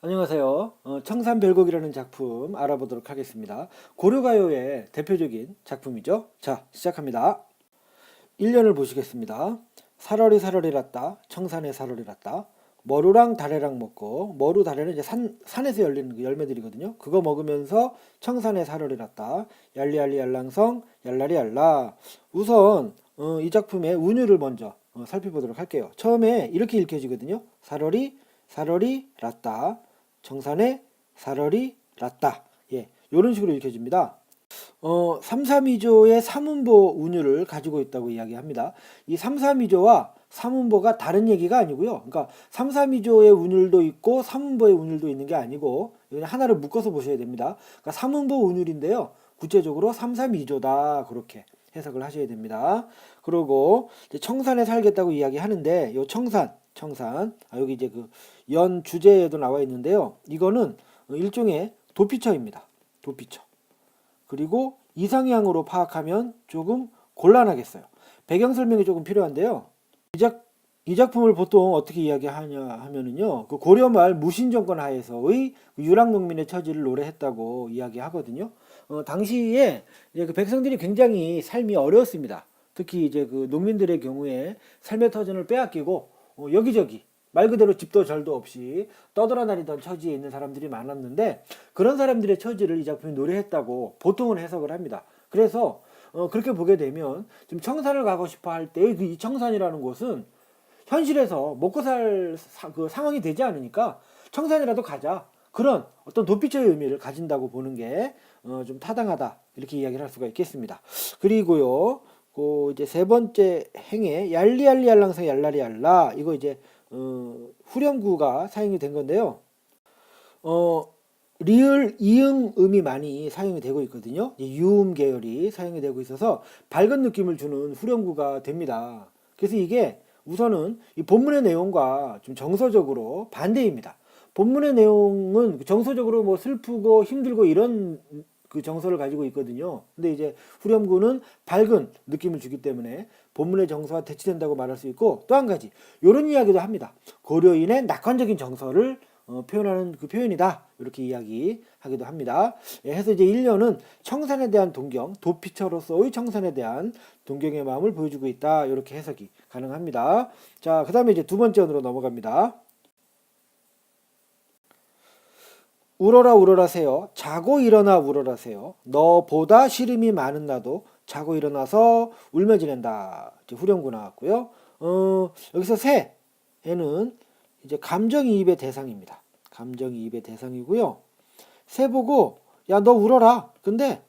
안녕하세요. 청산별곡이라는 작품 알아보도록 하겠습니다. 고려가요의 대표적인 작품이죠. 자, 시작합니다. 1년을 보시겠습니다. 살얼이 살얼이 났다. 청산에 살얼이 났다. 머루랑 다래랑 먹고, 머루 다래는 이제 산에서 열리는 그 열매들이거든요. 그거 먹으면서 청산에 살얼이 났다. 얄리얄리 얄랑성 얄라리 얄라. 우선 이 작품의 운율을 먼저 살펴보도록 할게요. 처음에 이렇게 읽혀지거든요. 살얼이 났다. 청산에 살얼이 났다. 예, 이런 식으로 읽혀집니다. 3, 3위조의 삼음보 운율을 가지고 있다고 이야기합니다. 이 3, 3위조와 삼음보가 다른 얘기가 아니고요. 그러니까 3, 3위조의 운율도 있고 삼음보의 운율도 있는 게 아니고 그냥 하나를 묶어서 보셔야 됩니다. 그러니까 삼음보 운율인데요. 구체적으로 3, 3위조다. 그렇게 해석을 하셔야 됩니다. 그리고 청산에 살겠다고 이야기하는데 요 청산 여기 이제 그 연 주제에도 나와 있는데요. 이거는 일종의 도피처입니다. 도피처. 그리고 이상향으로 파악하면 조금 곤란하겠어요. 배경 설명이 조금 필요한데요. 이 작품을 보통 어떻게 이야기하냐 하면은요. 그 고려 말 무신 정권 하에서의 유랑 농민의 처지를 노래했다고 이야기하거든요. 당시에 이제 그 백성들이 굉장히 삶이 어려웠습니다. 특히 이제 그 농민들의 경우에 삶의 터전을 빼앗기고 여기저기 말 그대로 집도 절도 없이 떠돌아다니던 처지에 있는 사람들이 많았는데 그런 사람들의 처지를 이 작품이 노래했다고 보통은 해석을 합니다. 그래서 그렇게 보게 되면 지금 청산을 가고 싶어 할 때 그 이 청산이라는 곳은 현실에서 먹고 살 그 상황이 되지 않으니까 청산이라도 가자. 그런 어떤 도피처의 의미를 가진다고 보는 게 좀 타당하다. 이렇게 이야기를 할 수가 있겠습니다. 그리고요. 그 이제 세 번째 행에 얄리얄리 얄랑성 얄라리 얄라 이거 이제 후렴구가 사용이 된 건데요. 리을 이응 음이 많이 사용이 되고 있거든요. 유음 계열이 사용이 되고 있어서 밝은 느낌을 주는 후렴구가 됩니다. 그래서 이게 우선은 이 본문의 내용과 좀 정서적으로 반대입니다. 본문의 내용은 정서적으로 뭐 슬프고 힘들고 이런 그 정서를 가지고 있거든요. 근데 이제 후렴구는 밝은 느낌을 주기 때문에 본문의 정서와 대치된다고 말할 수 있고 또 한 가지 이런 이야기도 합니다. 고려인의 낙관적인 정서를 표현하는 그 표현이다. 이렇게 이야기하기도 합니다. 예, 해서 이제 1년은 청산에 대한 동경, 도피처로서의 청산에 대한 동경의 마음을 보여주고 있다. 이렇게 해석이 가능합니다. 자, 그 다음에 이제 두 번째 언으로 넘어갑니다. 울어라 울어라세요. 자고 일어나 울어라세요. 너보다 시름이 많은 나도 자고 일어나서 울며 지낸다. 이제 후렴구 나왔고요. 여기서 새에는 이제 감정이입의 대상입니다. 감정이입의 대상이고요. 새 보고 야 너 울어라. 근데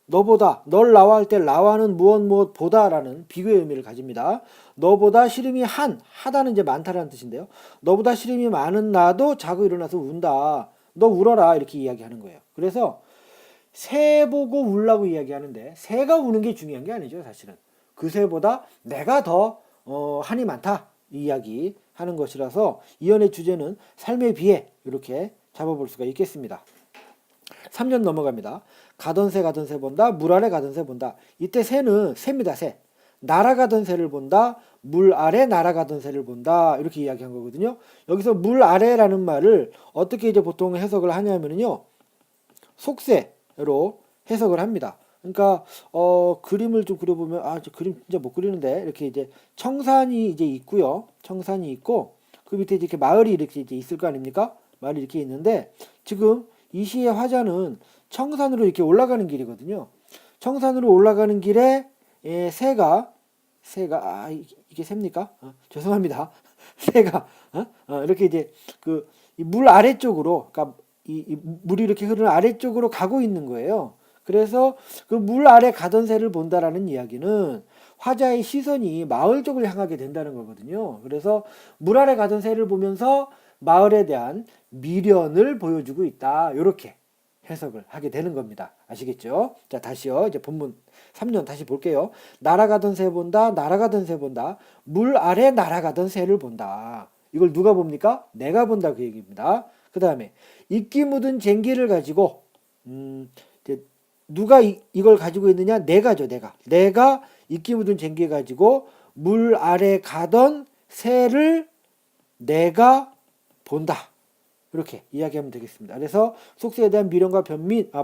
너보다 널 나와 할 때 나와는 무엇 보다라는 비교의 의미를 가집니다. 너보다 시름이 하다는 이제 많다라는 뜻인데요. 너보다 시름이 많은 나도 자고 일어나서 운다. 너 울어라 이렇게 이야기하는 거예요. 그래서 새 보고 울라고 이야기하는데 새가 우는 게 중요한 게 아니죠. 사실은 그 새보다 내가 더 한이 많다 이 이야기 하는 것이라서 이연의 주제는 삶에 비해 이렇게 잡아볼 수가 있겠습니다. 3년 넘어갑니다. 가던 새 본다. 물 아래 가던 새 본다. 이때 새는 새입니다. 새. 날아가던 새를 본다. 물 아래 날아가던 새를 본다. 이렇게 이야기한 거거든요. 여기서 물 아래라는 말을 어떻게 이제 보통 해석을 하냐면요. 속새로 해석을 합니다. 그러니까 그림을 좀 그려보면 저 그림 진짜 못 그리는데 이렇게 이제 청산이 이제 있고요. 청산이 있고 그 밑에 이렇게 마을이 이렇게 이제 있을 거 아닙니까? 마을이 이렇게 있는데 지금 이 시의 화자는 청산으로 이렇게 올라가는 길이거든요. 청산으로 올라가는 길에 새가 이게 셉니까? 죄송합니다. 새가 이렇게 이제 그 물 아래쪽으로 그러니까 이 물이 이렇게 흐르는 아래쪽으로 가고 있는 거예요. 그래서 그 물 아래 가던 새를 본다라는 이야기는 화자의 시선이 마을 쪽을 향하게 된다는 거거든요. 그래서 물 아래 가던 새를 보면서 마을에 대한 미련을 보여주고 있다. 이렇게 해석을 하게 되는 겁니다. 아시겠죠? 자, 다시요. 이제 본문 3년 다시 볼게요. 날아가던 새 본다. 날아가던 새 본다. 물 아래 날아가던 새를 본다. 이걸 누가 봅니까? 내가 본다 그 얘기입니다. 그 다음에 이끼 묻은 쟁기를 가지고 이제 누가 이걸 가지고 있느냐? 내가죠. 내가 이끼 묻은 쟁기 가지고 물 아래 가던 새를 내가 본다. 이렇게 이야기하면 되겠습니다. 그래서 속세에 대한 미련과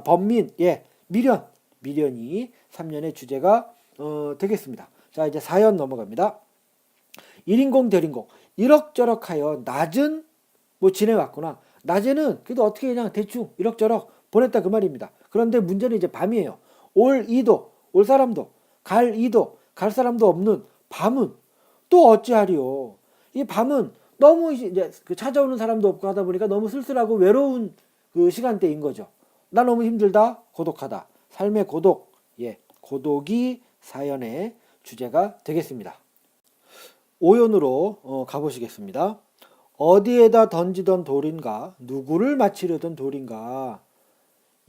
번민, 미련이 3년의 주제가 되겠습니다. 자, 이제 4연 넘어갑니다. 1인공 대인공 이럭저럭 하여 낮은 지내왔구나. 낮에는 그래도 어떻게 그냥 대충 이럭저럭 보냈다 그 말입니다. 그런데 문제는 이제 밤이에요. 올 사람도 갈 사람도 없는 밤은 또 어찌하리요. 이 밤은 너무 이제 찾아오는 사람도 없고 하다 보니까 너무 쓸쓸하고 외로운 그 시간대인 거죠. 나 너무 힘들다, 고독하다. 삶의 고독, 고독이 4연의 주제가 되겠습니다. 5연으로 가보시겠습니다. 어디에다 던지던 돌인가, 누구를 맞히려던 돌인가.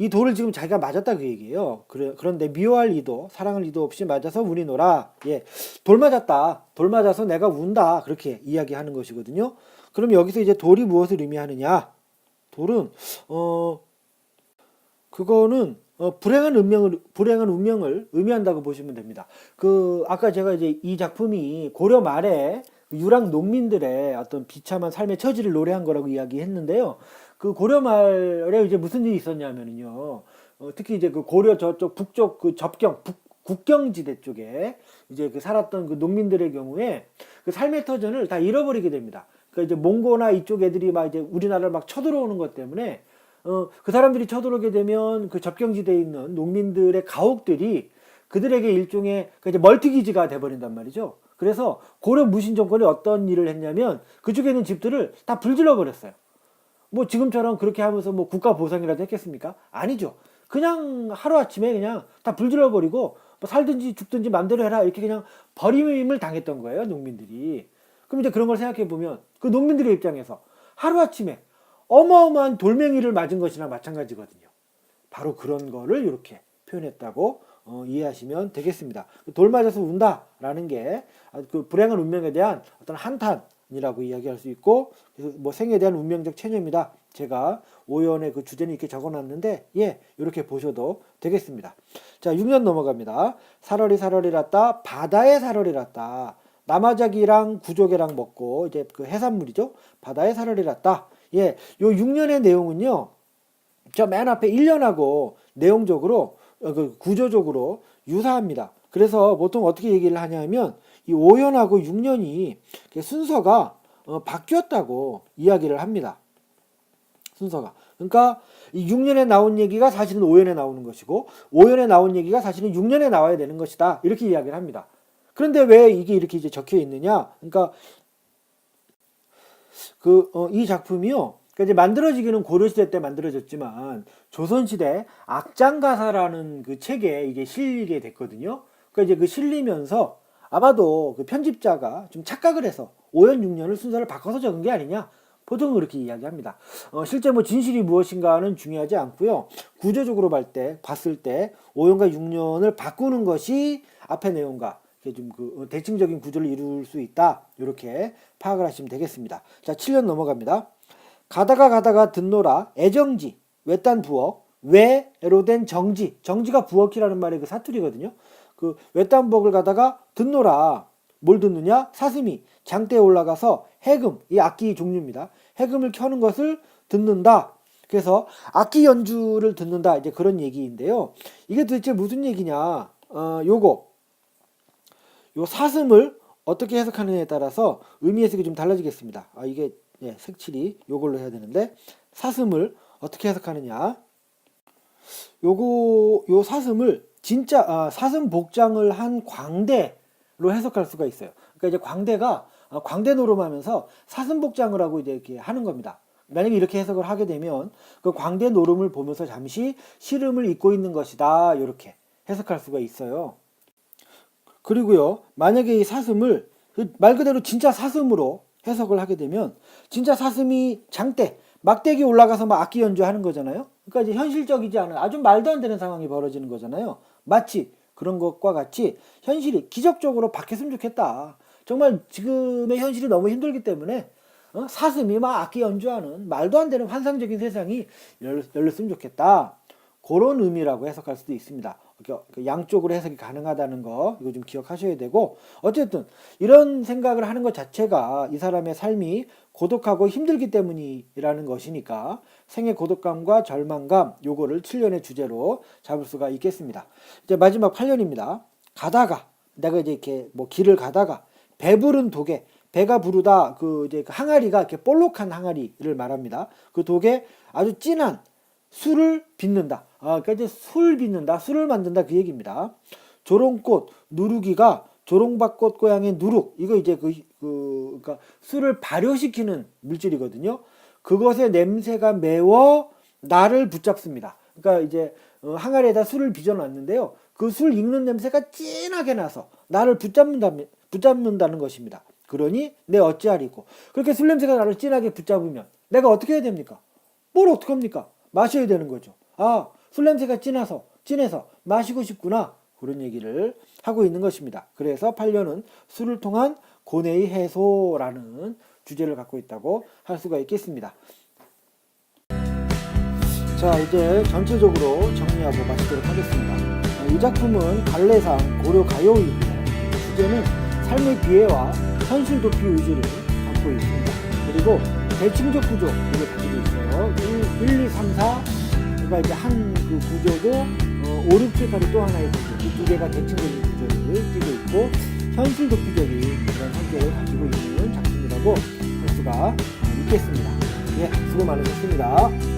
이 돌을 지금 자기가 맞았다 그 얘기예요. 그런데 미워할 이도, 사랑할 이도 없이 맞아서 운이 노라. 돌 맞았다. 돌 맞아서 내가 운다. 그렇게 이야기하는 것이거든요. 그럼 여기서 이제 돌이 무엇을 의미하느냐? 돌은 그거는 불행한 운명을 의미한다고 보시면 됩니다. 아까 제가 이제 이 작품이 고려 말에 유랑 농민들의 어떤 비참한 삶의 처지를 노래한 거라고 이야기했는데요. 그 고려 말에 이제 무슨 일이 있었냐면요. 특히 이제 그 고려 저쪽 북쪽 그 국경지대 쪽에 이제 살았던 그 농민들의 경우에 그 삶의 터전을 다 잃어버리게 됩니다. 그러니까 이제 몽고나 이쪽 애들이 막 이제 우리나라를 막 쳐들어오는 것 때문에 그 사람들이 쳐들어오게 되면 그 접경지대에 있는 농민들의 가옥들이 그들에게 일종의 이제 멀티기지가 돼버린단 말이죠. 그래서 고려 무신 정권이 어떤 일을 했냐면 그쪽에 있는 집들을 다 불질러 버렸어요. 지금처럼 그렇게 하면서 국가 보상이라도 했겠습니까? 아니죠. 그냥 하루아침에 그냥 다 불질러 버리고 살든지 죽든지 맘대로 해라 이렇게 그냥 버림을 당했던 거예요, 농민들이. 그럼 이제 그런 걸 생각해 보면 그 농민들의 입장에서 하루아침에 어마어마한 돌멩이를 맞은 것이나 마찬가지거든요. 바로 그런 거를 이렇게 표현했다고 이해하시면 되겠습니다. 돌 맞아서 운다라는 게 그 불행한 운명에 대한 어떤 한탄이라고 이야기할 수 있고, 그래서 생에 대한 운명적 체념이다. 제가 5연의 그 주제는 이렇게 적어놨는데 이렇게 보셔도 되겠습니다. 자, 6년 넘어갑니다. 사러리 났다. 바다에 사러리 났다. 남아작이랑 구조개랑 먹고 이제 그 해산물이죠. 바다에 사러리 났다. 요 6년의 내용은요. 저 맨 앞에 1년하고 내용적으로 구조적으로 유사합니다. 그래서 보통 어떻게 얘기를 하냐면 이 5년하고 6년이 순서가 바뀌었다고 이야기를 합니다. 순서가. 그러니까 이 6년에 나온 얘기가 사실은 5년에 나오는 것이고 5년에 나온 얘기가 사실은 6년에 나와야 되는 것이다. 이렇게 이야기를 합니다. 그런데 왜 이게 이렇게 이제 적혀 있느냐? 그러니까 이 작품이요. 그러니까 이제 만들어지기는 고려시대 때 만들어졌지만 조선시대 악장가사라는 그 책에 이게 실리게 됐거든요. 그러니까 이제 그 실리면서 아마도 그 편집자가 좀 착각을 해서 5연 6년을 순서를 바꿔서 적은 게 아니냐. 보통은 그렇게 이야기합니다. 실제 진실이 무엇인가는 중요하지 않고요. 구조적으로 봤을 때 5연과 6년을 바꾸는 것이 앞의 내용과 좀 대칭적인 구조를 이룰 수 있다. 이렇게 파악을 하시면 되겠습니다. 자, 7년 넘어갑니다. 가다가 듣노라 애정지 외딴 부엌 외로 된 정지가 부엌이라는 말의 그 사투리거든요. 그 외딴 부엌을 가다가 듣노라 뭘 듣느냐? 사슴이 장대에 올라가서 해금, 이 악기 종류입니다. 해금을 켜는 것을 듣는다. 그래서 악기 연주를 듣는다. 이제 그런 얘기인데요. 이게 도대체 무슨 얘기냐? 요 사슴을 어떻게 해석하느냐에 따라서 의미 해석이 좀 달라지겠습니다. 이게 색칠이 요걸로 해야 되는데 사슴을 어떻게 해석하느냐? 요 사슴을 진짜 사슴 복장을 한 광대로 해석할 수가 있어요. 그러니까 이제 광대가 광대 노름하면서 사슴 복장을 하고 이제 이렇게 하는 겁니다. 만약에 이렇게 해석을 하게 되면 그 광대 노름을 보면서 잠시 시름을 잊고 있는 것이다. 이렇게 해석할 수가 있어요. 그리고요, 만약에 이 사슴을 말 그대로 진짜 사슴으로 해석을 하게 되면 진짜 사슴이 장대, 막대기 올라가서 막 악기 연주하는 거잖아요. 그러니까 이제 현실적이지 않은 아주 말도 안 되는 상황이 벌어지는 거잖아요. 마치 그런 것과 같이 현실이 기적적으로 바뀌었으면 좋겠다. 정말 지금의 현실이 너무 힘들기 때문에 사슴이 막 악기 연주하는 말도 안 되는 환상적인 세상이 열렸으면 좋겠다. 그런 의미라고 해석할 수도 있습니다. 그 양쪽으로 해석이 가능하다는 거 이거 좀 기억하셔야 되고, 어쨌든 이런 생각을 하는 것 자체가 이 사람의 삶이 고독하고 힘들기 때문이라는 것이니까 생의 고독감과 절망감 요거를 7년의 주제로 잡을 수가 있겠습니다. 이제 마지막 8년입니다. 가다가 내가 이제 이렇게 뭐 길을 가다가 배부른 독에, 배가 부르다 그 이제 그 항아리가 이렇게 볼록한 항아리를 말합니다. 그 독에 아주 진한 술을 빚는다. 그러니까 이제 술 빚는다, 술을 만든다 그 얘기입니다. 조롱꽃, 누룩이가 조롱박꽃 고향의 누룩, 이거 이제 그러니까 술을 발효시키는 물질이거든요. 그것의 냄새가 매워 나를 붙잡습니다. 그러니까 이제 항아리에다 술을 빚어놨는데요. 그 술 익는 냄새가 진하게 나서 나를 붙잡는다는 것입니다. 그러니 내 어찌하리고. 그렇게 술 냄새가 나를 진하게 붙잡으면 내가 어떻게 해야 됩니까? 뭘 어떻게 합니까? 마셔야 되는 거죠. 술 냄새가 진해서 마시고 싶구나. 그런 얘기를 하고 있는 것입니다. 그래서 8년은 술을 통한 고뇌의 해소라는 주제를 갖고 있다고 할 수가 있겠습니다. 자, 이제 전체적으로 정리하고 마치도록 하겠습니다. 이 작품은 발레상 고려 가요이고요. 주제는 삶의 비애와 현실 도피 의지를 갖고 있습니다. 그리고 대칭적 구조를 가지고 있어요. 1, 2, 3, 4 가 이제 한 그 구조고 5, 6, 7, 8이 또 하나의 구조. 이 두 개가 대칭적인 구조를 띠고 있고 현실 도피적인 그런 성격을 가지고 있는 작품이라고 할 수가 있겠습니다. 예, 수고 많으셨습니다.